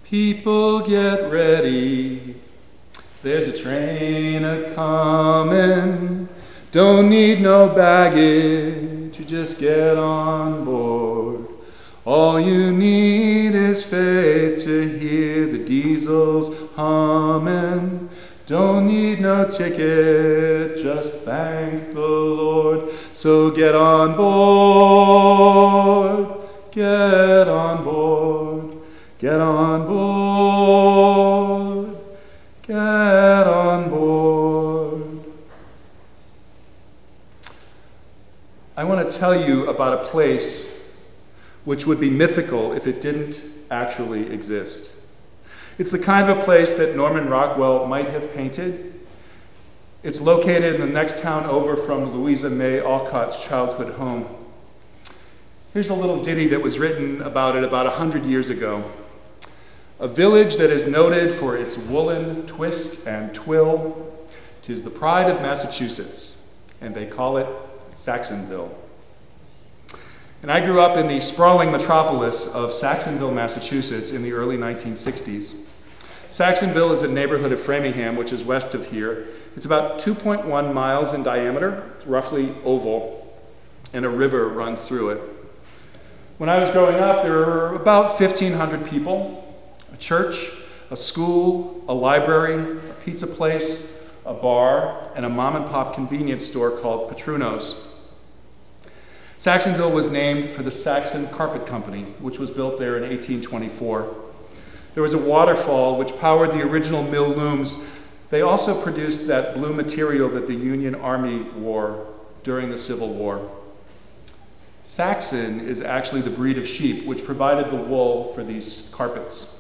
People get ready, there's a train a-comin', don't need no baggage, you just get on board. All you need is faith to hear the diesels hummin', don't need no ticket, just thank the Lord. So get on board, get on board. Get on board, get on board. I want to tell you about a place which would be mythical if it didn't actually exist. It's the kind of a place that Norman Rockwell might have painted. It's located in the next town over from Louisa May Alcott's childhood home. Here's a little ditty that was written about it about 100 years ago. A village that is noted for its woolen twist and twill, 'tis the pride of Massachusetts, and they call it Saxonville. And I grew up in the sprawling metropolis of Saxonville, Massachusetts in the early 1960s. Saxonville is a neighborhood of Framingham, which is west of here. It's about 2.1 miles in diameter, roughly oval, and a river runs through it. When I was growing up, there were about 1,500 people. A church, a school, a library, a pizza place, a bar, and a mom-and-pop convenience store called Petruno's. Saxonville was named for the Saxon Carpet Company, which was built there in 1824. There was a waterfall which powered the original mill looms. They also produced that blue material that the Union Army wore during the Civil War. Saxon is actually the breed of sheep which provided the wool for these carpets.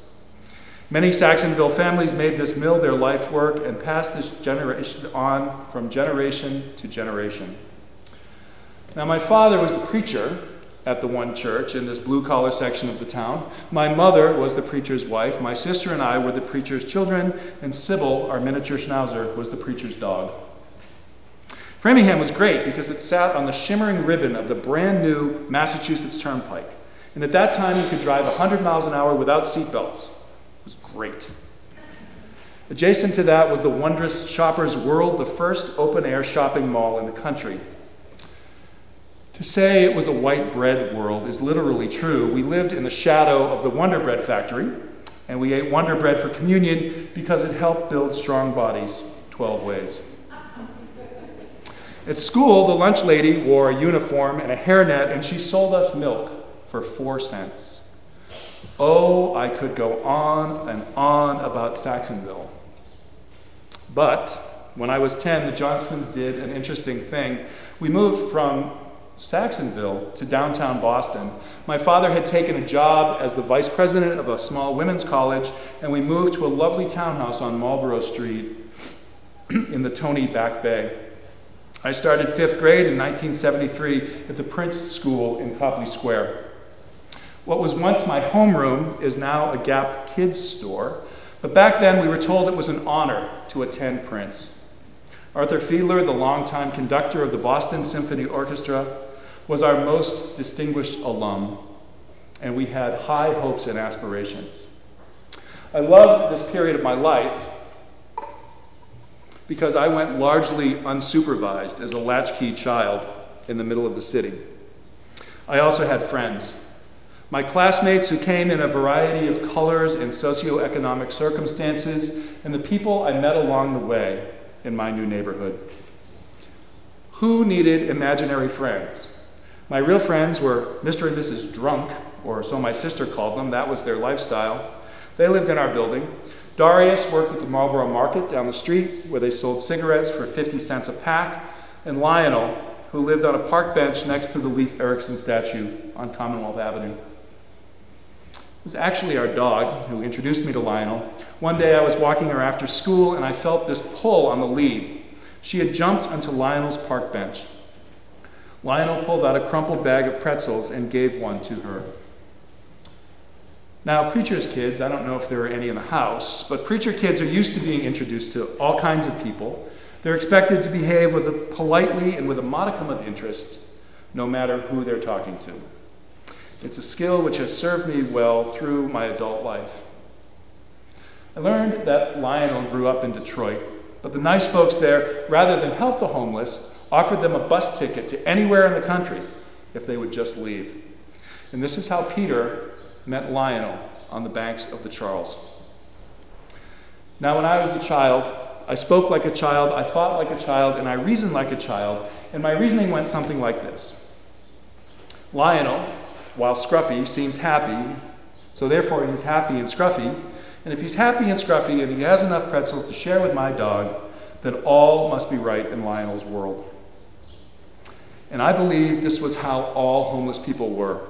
Many Saxonville families made this mill their life work and passed this generation on from generation to generation. Now, my father was the preacher at the one church in this blue-collar section of the town. My mother was the preacher's wife. My sister and I were the preacher's children, and Sybil, our miniature schnauzer, was the preacher's dog. Framingham was great because it sat on the shimmering ribbon of the brand new Massachusetts Turnpike. And at that time, you could drive 100 miles an hour without seatbelts. It was great. Adjacent to that was the wondrous Shoppers World, the first open-air shopping mall in the country. To say it was a white bread world is literally true. We lived in the shadow of the Wonder Bread factory, and we ate Wonder Bread for communion because it helped build strong bodies 12 ways. At school, the lunch lady wore a uniform and a hairnet, and she sold us milk for 4 cents. Oh, I could go on and on about Saxonville. But when I was 10, the Johnstons did an interesting thing. We moved from Saxonville to downtown Boston. My father had taken a job as the vice president of a small women's college, and we moved to a lovely townhouse on Marlborough Street in the Tony Back Bay. I started 5th grade in 1973 at the Prince School in Copley Square. What was once my homeroom is now a Gap Kids store, but back then we were told it was an honor to attend Prince. Arthur Fiedler, the longtime conductor of the Boston Symphony Orchestra, was our most distinguished alum, and we had high hopes and aspirations. I loved this period of my life because I went largely unsupervised as a latchkey child in the middle of the city. I also had friends. My classmates who came in a variety of colors and socioeconomic circumstances and the people I met along the way in my new neighborhood. Who needed imaginary friends? My real friends were Mr. and Mrs. Drunk, or so my sister called them. That was their lifestyle. They lived in our building. Darius worked at the Marlboro Market down the street, where they sold cigarettes for 50 cents a pack, and Lionel, who lived on a park bench next to the Leif Erikson statue on Commonwealth Avenue. It was actually our dog who introduced me to Lionel. One day I was walking her after school, and I felt this pull on the lead. She had jumped onto Lionel's park bench. Lionel pulled out a crumpled bag of pretzels and gave one to her. Now, preacher's kids, I don't know if there are any in the house, but preacher kids are used to being introduced to all kinds of people. They're expected to behave politely and with a modicum of interest, no matter who they're talking to. It's a skill which has served me well through my adult life. I learned that Lionel grew up in Detroit, but the nice folks there, rather than help the homeless, offered them a bus ticket to anywhere in the country if they would just leave. And this is how Peter met Lionel on the banks of the Charles. Now, when I was a child, I spoke like a child, I thought like a child, and I reasoned like a child, and my reasoning went something like this. Lionel, while scruffy, seems happy, so therefore he's happy and scruffy, and if he's happy and scruffy and he has enough pretzels to share with my dog, then all must be right in Lionel's world. And I believe this was how all homeless people were.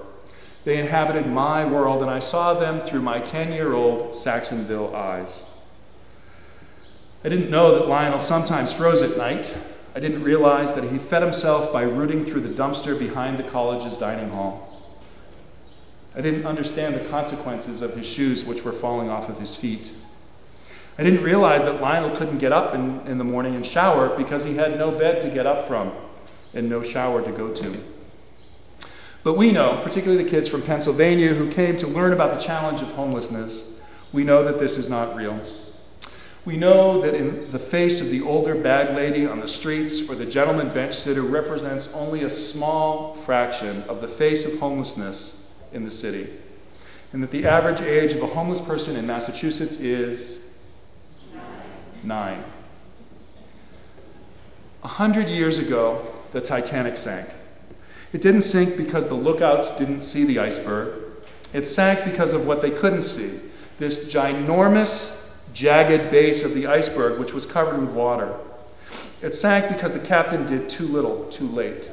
They inhabited my world, and I saw them through my 10-year-old Saxonville eyes. I didn't know that Lionel sometimes froze at night. I didn't realize that he fed himself by rooting through the dumpster behind the college's dining hall. I didn't understand the consequences of his shoes which were falling off of his feet. I didn't realize that Lionel couldn't get up in the morning and shower because he had no bed to get up from and no shower to go to. But we know, particularly the kids from Pennsylvania who came to learn about the challenge of homelessness, we know that this is not real. We know that in the face of the older bag lady on the streets or the gentleman bench sitter represents only a small fraction of the face of homelessness in the city, and that the average age of a homeless person in Massachusetts is 9. 100 years ago, the Titanic sank. It didn't sink because the lookouts didn't see the iceberg. It sank because of what they couldn't see, this ginormous, jagged base of the iceberg, which was covered with water. It sank because the captain did too little, too late.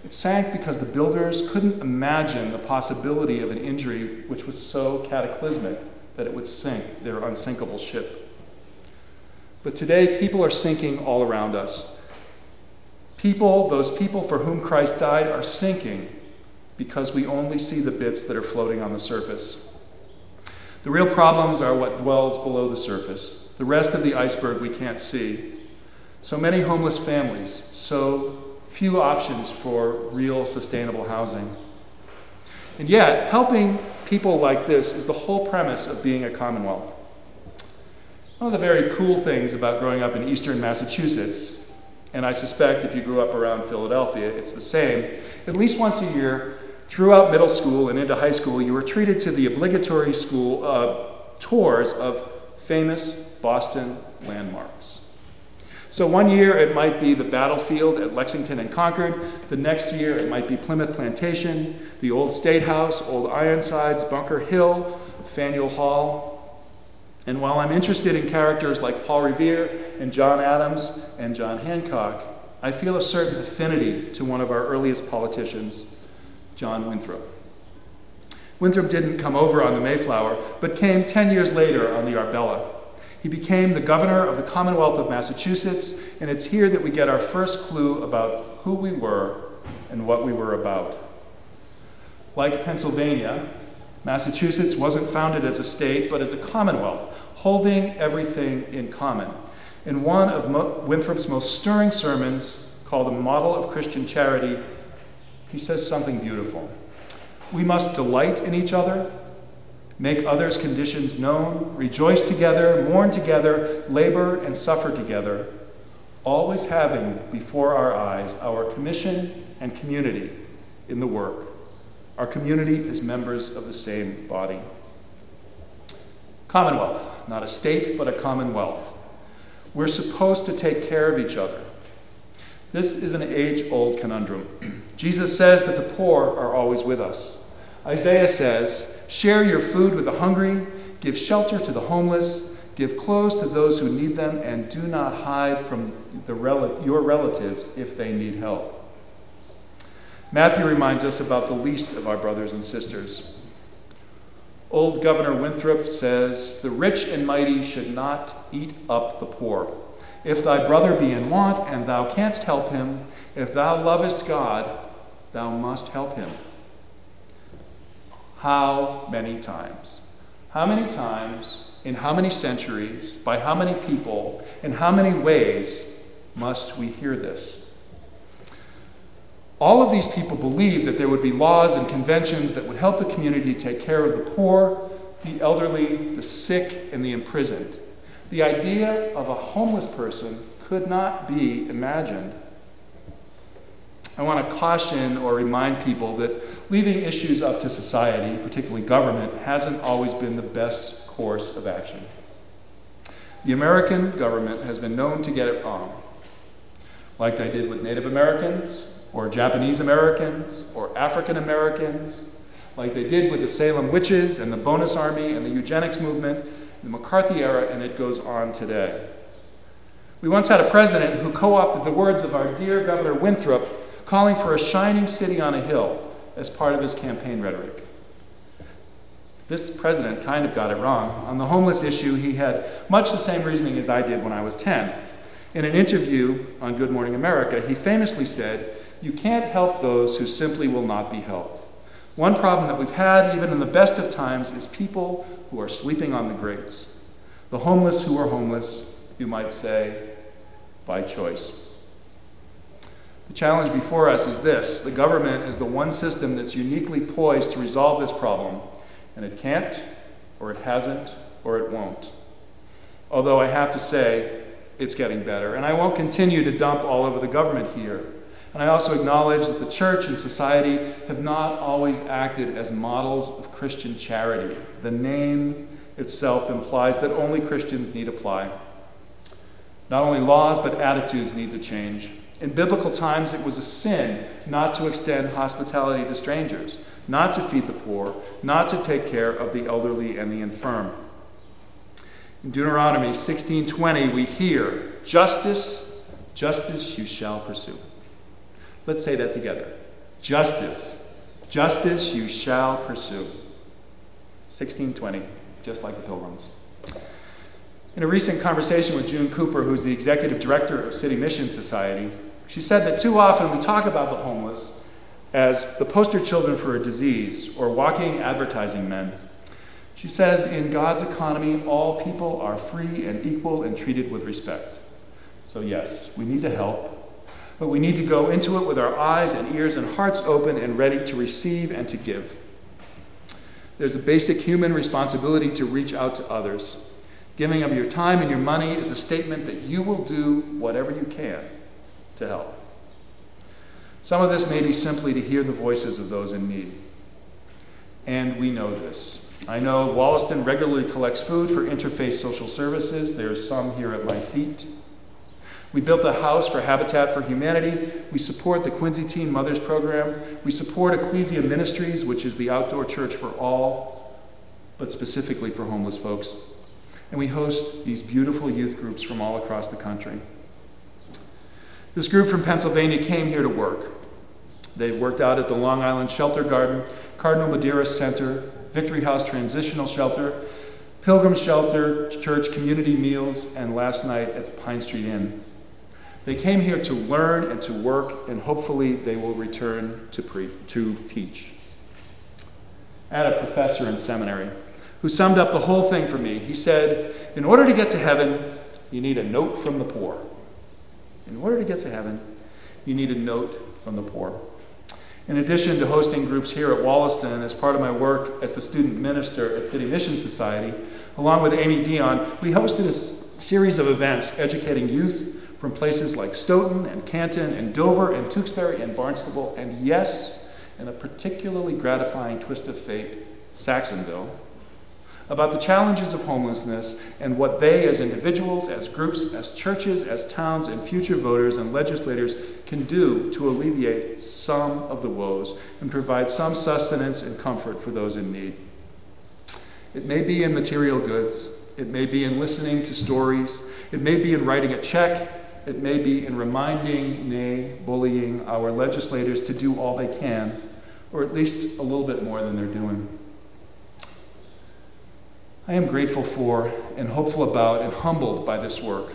It sank because the builders couldn't imagine the possibility of an injury which was so cataclysmic that it would sink their unsinkable ship. But today, people are sinking all around us. Those people for whom Christ died, are sinking because we only see the bits that are floating on the surface. The real problems are what dwells below the surface. The rest of the iceberg we can't see. So many homeless families, so few options for real sustainable housing. And yet, helping people like this is the whole premise of being a Commonwealth. One of the very cool things about growing up in eastern Massachusetts, and I suspect if you grew up around Philadelphia, it's the same, at least once a year, throughout middle school and into high school, you were treated to the obligatory school tours of famous Boston landmarks. So one year it might be the battlefield at Lexington and Concord. The next year it might be Plymouth Plantation, the old State House, Old Ironsides, Bunker Hill, Faneuil Hall. And while I'm interested in characters like Paul Revere and John Adams and John Hancock, I feel a certain affinity to one of our earliest politicians, John Winthrop. Winthrop didn't come over on the Mayflower, but came 10 years later on the Arbella. He became the governor of the Commonwealth of Massachusetts, and it's here that we get our first clue about who we were and what we were about. Like Pennsylvania, Massachusetts wasn't founded as a state, but as a commonwealth, holding everything in common. In one of Winthrop's most stirring sermons, called A Model of Christian Charity, he says something beautiful. We must delight in each other, make others' conditions known, rejoice together, mourn together, labor and suffer together, always having before our eyes our commission and community in the work. Our community is members of the same body. Commonwealth, not a state, but a commonwealth. We're supposed to take care of each other. This is an age-old conundrum. Jesus says that the poor are always with us. Isaiah says, share your food with the hungry, give shelter to the homeless, give clothes to those who need them, and do not hide from your relatives if they need help. Matthew reminds us about the least of our brothers and sisters. Old Governor Winthrop says, the rich and mighty should not eat up the poor. If thy brother be in want, and thou canst help him, if thou lovest God, thou must help him. How many times? How many times, in how many centuries, by how many people, in how many ways must we hear this? All of these people believed that there would be laws and conventions that would help the community take care of the poor, the elderly, the sick, and the imprisoned. The idea of a homeless person could not be imagined. I want to caution or remind people that leaving issues up to society, particularly government, hasn't always been the best course of action. The American government has been known to get it wrong, like they did with Native Americans, or Japanese Americans, or African Americans, like they did with the Salem witches and the Bonus Army and the eugenics movement, the McCarthy era, and it goes on today. We once had a president who co-opted the words of our dear Governor Winthrop, calling for a shining city on a hill as part of his campaign rhetoric. This president kind of got it wrong. On the homeless issue, he had much the same reasoning as I did when I was 10. In an interview on Good Morning America, he famously said, you can't help those who simply will not be helped. One problem that we've had, even in the best of times, is people who are sleeping on the grates. The homeless who are homeless, you might say, by choice. The challenge before us is this. The government is the one system that's uniquely poised to resolve this problem, and it can't, or it hasn't, or it won't. Although I have to say, it's getting better, and I won't continue to dump all over the government here. And I also acknowledge that the church and society have not always acted as models of Christian charity. The name itself implies that only Christians need apply. Not only laws, but attitudes need to change. In biblical times, it was a sin not to extend hospitality to strangers, not to feed the poor, not to take care of the elderly and the infirm. In Deuteronomy 16:20, we hear, justice, justice you shall pursue. Let's say that together. Justice, justice you shall pursue. 16:20, just like the Pilgrims. In a recent conversation with June Cooper, who's the executive director of City Mission Society, she said that too often we talk about the homeless as the poster children for a disease or walking advertising men. She says, in God's economy, all people are free and equal and treated with respect. So yes, we need to help, but we need to go into it with our eyes and ears and hearts open and ready to receive and to give. There's a basic human responsibility to reach out to others. Giving of your time and your money is a statement that you will do whatever you can to help. Some of this may be simply to hear the voices of those in need. And we know this. I know Wollaston regularly collects food for interfaith social services. There's some here at my feet. We built a house for Habitat for Humanity. We support the Quincy Teen Mothers Program. We support Ecclesia Ministries, which is the outdoor church for all, but specifically for homeless folks. And we host these beautiful youth groups from all across the country. This group from Pennsylvania came here to work. They've worked out at the Long Island Shelter Garden, Cardinal Madeira Center, Victory House Transitional Shelter, Pilgrim Shelter, Church Community Meals, and last night at the Pine Street Inn. They came here to learn and to work, and hopefully they will return to teach. I had a professor in seminary who summed up the whole thing for me. He said, in order to get to heaven, you need a note from the poor. In order to get to heaven, you need a note from the poor. In addition to hosting groups here at Wollaston, as part of my work as the student minister at City Mission Society, along with Amy Dion, we hosted a series of events educating youth from places like Stoughton and Canton and Dover and Tewksbury and Barnstable, and yes, in a particularly gratifying twist of fate, Saxonville, about the challenges of homelessness and what they as individuals, as groups, as churches, as towns, and future voters and legislators can do to alleviate some of the woes and provide some sustenance and comfort for those in need. It may be in material goods. It may be in listening to stories. It may be in writing a check. It may be in reminding, nay, bullying our legislators to do all they can, or at least a little bit more than they're doing. I am grateful for and hopeful about and humbled by this work.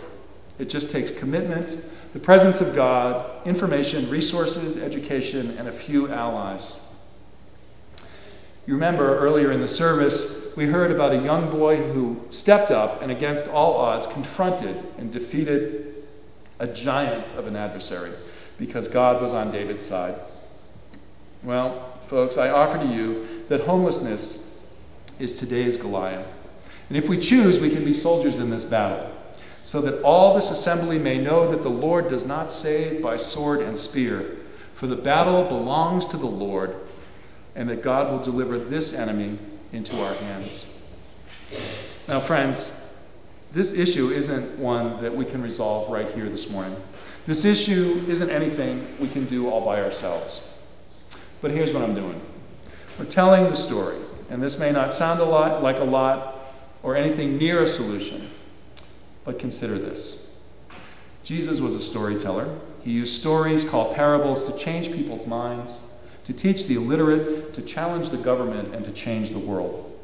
It just takes commitment, the presence of God, information, resources, education, and a few allies. You remember earlier in the service, we heard about a young boy who stepped up and against all odds confronted and defeated a giant of an adversary because God was on David's side. Well, folks, I offer to you that homelessness is today's Goliath. And if we choose, we can be soldiers in this battle, so that all this assembly may know that the Lord does not save by sword and spear, for the battle belongs to the Lord, and that God will deliver this enemy into our hands. Now, friends, this issue isn't one that we can resolve right here this morning. This issue isn't anything we can do all by ourselves. But here's what I'm doing. We're telling the story, and this may not sound like a lot or anything near a solution, but consider this. Jesus was a storyteller. He used stories called parables to change people's minds, to teach the illiterate, to challenge the government, and to change the world.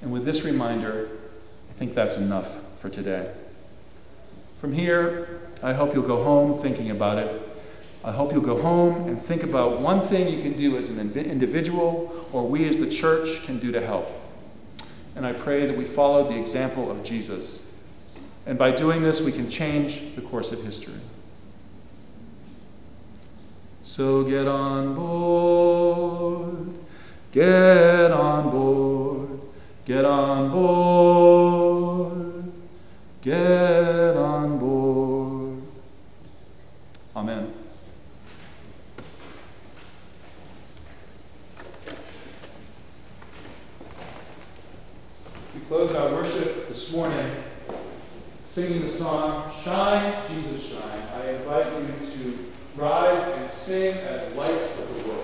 And with this reminder, I think that's enough for today. From here, I hope you'll go home thinking about it. I hope you'll go home and think about one thing you can do as an individual or we as the church can do to help. And I pray that we follow the example of Jesus. And by doing this, we can change the course of history. So get on board, get on board, get on board, get on board. Amen. We closed our worship this morning singing the song, Shine, Jesus Shine. I invite you to rise and sing as lights of the world.